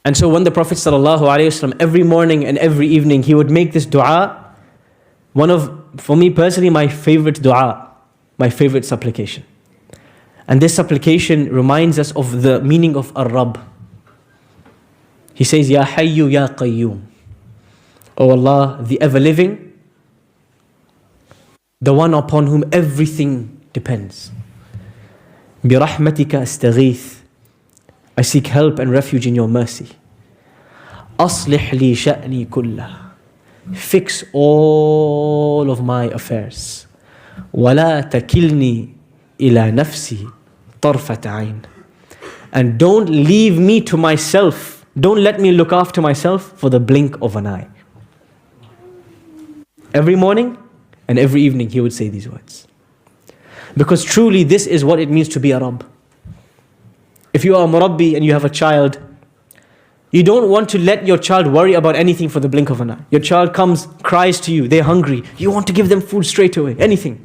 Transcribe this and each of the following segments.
And so when the Prophet ﷺ, every morning and every evening, he would make this dua, one of, for me personally, my favorite dua, my favorite supplication. And this supplication reminds us of the meaning of Ar-Rabb. He says, Ya Hayyu Ya Qayyum. O Allah, the ever-living, the one upon whom everything depends. Birahmatika astaghith. I seek help and refuge in your mercy. Aslih li sha'ni kullah. Fix all of my affairs. Wala takilni ila nafsi tarfat ayn. And don't leave me to myself. Don't let me look after myself for the blink of an eye. Every morning and every evening he would say these words. Because truly this is what it means to be a Rabb. If you are a murabbi and you have a child, you don't want to let your child worry about anything for the blink of an eye. Your child comes, cries to you, they're hungry. You want to give them food straight away, anything.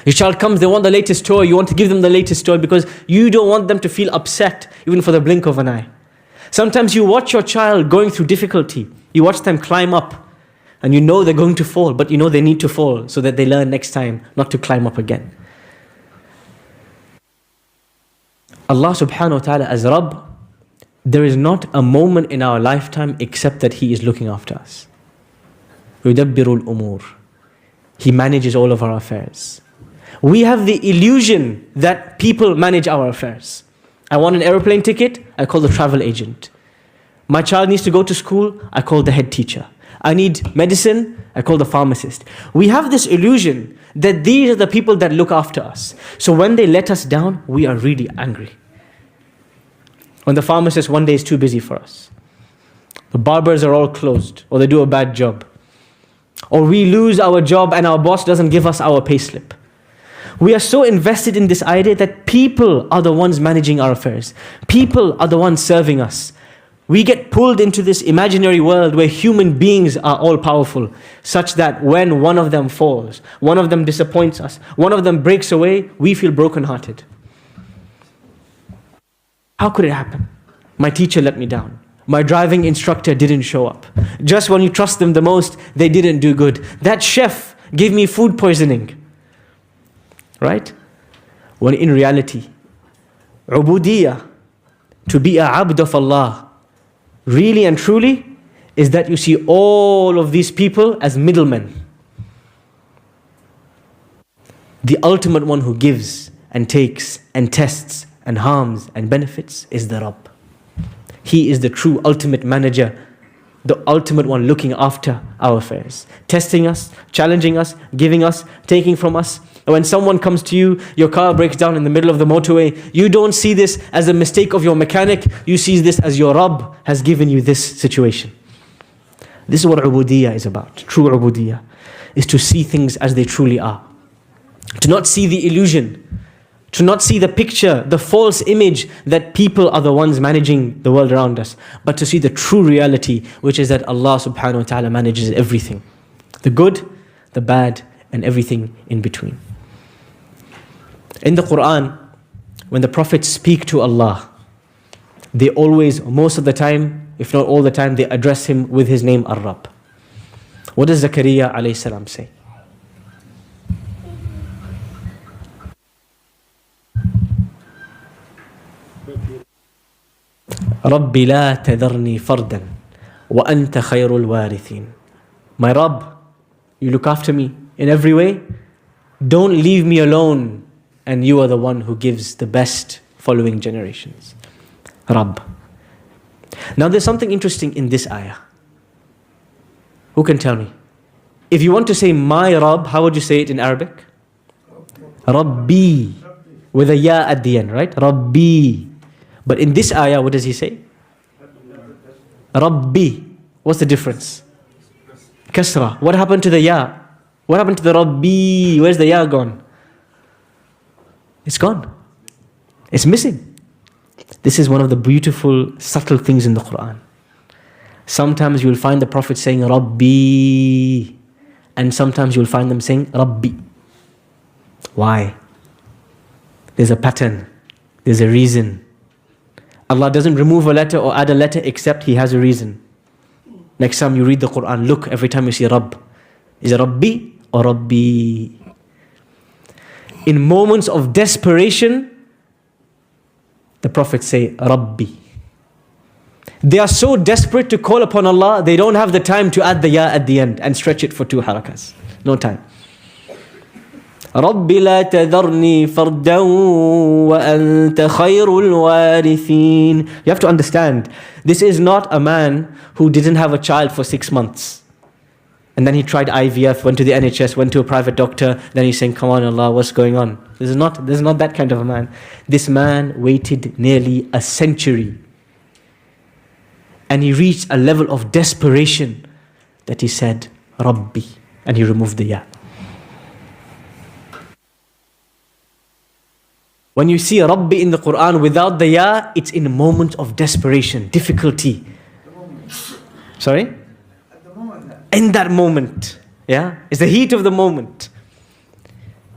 Your child comes, they want the latest toy, you want to give them the latest toy because you don't want them to feel upset even for the blink of an eye. Sometimes you watch your child going through difficulty. You watch them climb up and you know they're going to fall, but you know they need to fall so that they learn next time not to climb up again. Allah subhanahu wa ta'ala as Rabb, there is not a moment in our lifetime except that He is looking after us. يُدَبِّرُ الْأُمُورِ. He manages all of our affairs. We have the illusion that people manage our affairs. I want an aeroplane ticket, I call the travel agent. My child needs to go to school, I call the head teacher. I need medicine, I call the pharmacist. We have this illusion that these are the people that look after us. So when they let us down, we are really angry. When the pharmacist one day is too busy for us. The barbers are all closed, or they do a bad job. Or we lose our job and our boss doesn't give us our payslip. We are so invested in this idea that people are the ones managing our affairs. People are the ones serving us. We get pulled into this imaginary world where human beings are all powerful, such that when one of them falls, one of them disappoints us, one of them breaks away, we feel brokenhearted. How could it happen? My teacher let me down. My driving instructor didn't show up. Just when you trust them the most, they didn't do good. That chef gave me food poisoning. Right? When in reality, ubudiyah, to be a abd of Allah, really and truly, is that you see all of these people as middlemen. The ultimate one who gives and takes and tests and harms and benefits is the Rabb. He is the true ultimate manager, the ultimate one looking after our affairs, testing us, challenging us, giving us, taking from us. And when someone comes to you, your car breaks down in the middle of the motorway, you don't see this as a mistake of your mechanic, you see this as your Rabb has given you this situation. This is what ubudiyah is about. True ubudiyah is to see things as they truly are. To not see the illusion, to not see the picture, the false image that people are the ones managing the world around us, but to see the true reality, which is that Allah subhanahu wa ta'ala manages everything. The good, the bad, and everything in between. In the Quran, when the prophets speak to Allah, they always, most of the time, if not all the time, they address Him with His name, Ar-Rabb. What does Zakaria alayhi salam say? رَبِّ لَا تَذَرْنِي فَرْدًا وَأَنْتَ خَيْرُ الْوَارِثِينَ. My Rabb, you look after me in every way. Don't leave me alone, and you are the one who gives the best following generations. Rabb. Now there's something interesting in this ayah. Who can tell me? If you want to say my Rabb, how would you say it in Arabic? Rabbi. With a ya at the end, right? Rabbi. But in this ayah, what does he say? Rabbi. What's the difference? Kasra. What happened to the ya? What happened to the Rabbi? Where's the ya gone? It's gone. It's missing. This is one of the beautiful, subtle things in the Quran. Sometimes you will find the Prophet saying Rabbi, and sometimes you will find them saying Rabbi. Why? There's a pattern. There's a reason. Allah doesn't remove a letter or add a letter except He has a reason. Next time you read the Quran, look every time you see Rabb. Is it Rabbi or Rabbi? In moments of desperation, the prophets say, Rabbi. They are so desperate to call upon Allah, they don't have the time to add the ya at the end and stretch it for 2 harakas. No time. رَبِّ لَا تَذَرْنِي فَرْدًا وَأَنْتَ خَيْرُ الْوَارِثِينَ. You have to understand, this is not a man who didn't have a child for 6 months. And then he tried IVF, went to the NHS, went to a private doctor. Then he's saying, come on Allah, what's going on? This is not that kind of a man. This man waited nearly a century. And he reached a level of desperation that he said, Rabbi. And he removed the ya. When you see Rabbi in the Quran without the ya, it's in a moment of desperation, difficulty. Sorry? In that moment. Yeah? It's the heat of the moment.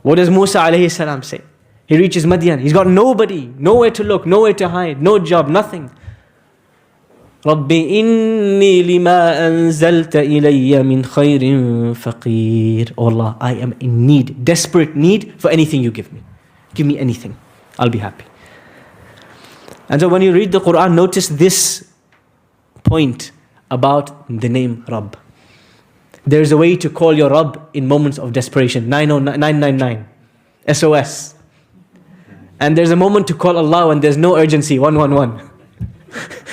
What does Musa alayhi salam say? He reaches Madian. He's got nobody, nowhere to look, nowhere to hide, no job, nothing. Rabbi inni lima anzalta ilayya min khayrin faqir. Oh Allah, I am in need, desperate need for anything you give me. Give me anything. I'll be happy. And so when you read the Quran, notice this point about the name Rabb. There is a way to call your Rabb in moments of desperation. 999, SOS. And there's a moment to call Allah when there's no urgency. 111.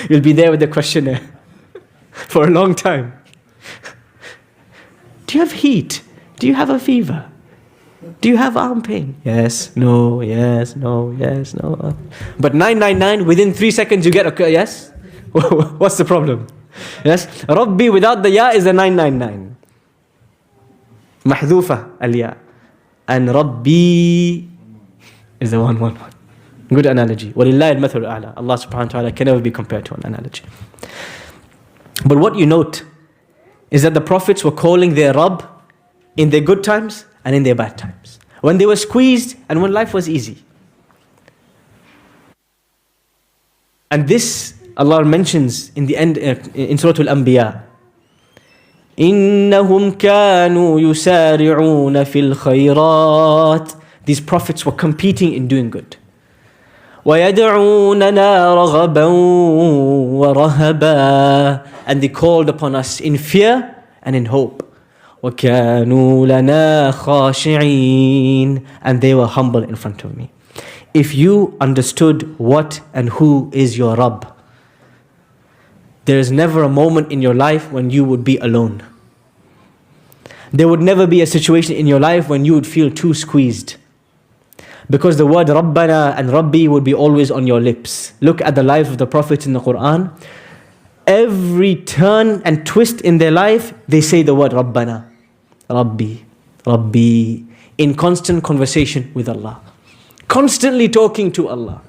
You'll be there with the questionnaire for a long time. Do you have heat? Do you have a fever? Do you have arm pain? Yes, no, yes, no, yes, no. But 999, within 3 seconds you get a yes? What's the problem? Yes? Rabbi without the ya is a 999. Mahdhufa al-ya. And Rabbi is the 111. Good analogy. وَلِلَّهِ الْمَثَلُ الْأَعْلَى. Allah subhanahu wa ta'ala can never be compared to an analogy. But what you note is that the prophets were calling their Rabb in their good times and in their bad times. When they were squeezed and when life was easy. And this Allah mentions in the end in Surah Al-Anbiya. إِنَّهُمْ كَانُوا يُسَارِعُونَ فِي الْخَيْرَاتِ. These prophets were competing in doing good. وَيَدْعُونَنَا رَغَبًا وَرَهَبًا. And they called upon us in fear and in hope. وَكَانُوا لَنَا خَاشِعِينَ. And they were humble in front of me. If you understood what and who is your Rabb, there is never a moment in your life when you would be alone. There would never be a situation in your life when you would feel too squeezed. Because the word Rabbana and Rabbi would be always on your lips. Look at the life of the prophets in the Quran. Every turn and twist in their life, they say the word Rabbana, Rabbi, Rabbi, in constant conversation with Allah. Constantly talking to Allah.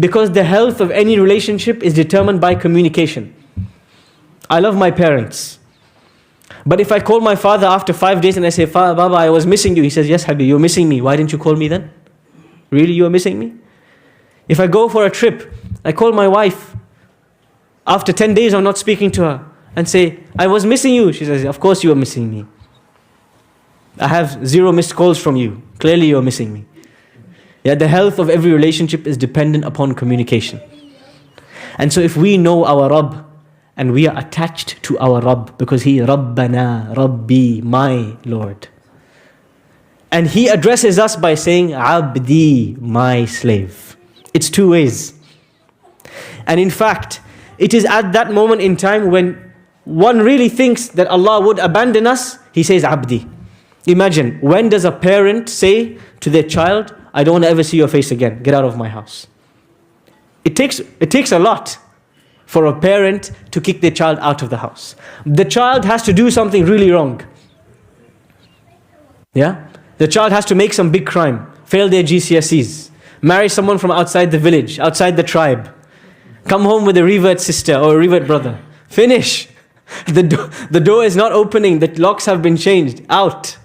Because the health of any relationship is determined by communication. I love my parents. But if I call my father after 5 days and I say, Baba, I was missing you. He says, yes, Habib, you're missing me. Why didn't you call me then? Really, you are missing me? If I go for a trip, I call my wife. After 10 days, I'm not speaking to her. And say, I was missing you. She says, of course you are missing me. I have 0 missed calls from you. Clearly you are missing me. Yeah, the health of every relationship is dependent upon communication. And so if we know our Rabb, and we are attached to our Rabb, because He Rabbana, Rabbi, my Lord. And He addresses us by saying, Abdi, my slave. It's 2 ways. And in fact, it is at that moment in time when one really thinks that Allah would abandon us, He says, Abdi. Imagine, when does a parent say to their child, I don't want to ever see your face again, get out of my house. It takes a lot for a parent to kick their child out of the house. The child has to do something really wrong. Yeah? The child has to make some big crime, fail their GCSEs, marry someone from outside the village, outside the tribe, come home with a revert sister or a revert brother. Finish. The door is not opening, the locks have been changed. Out.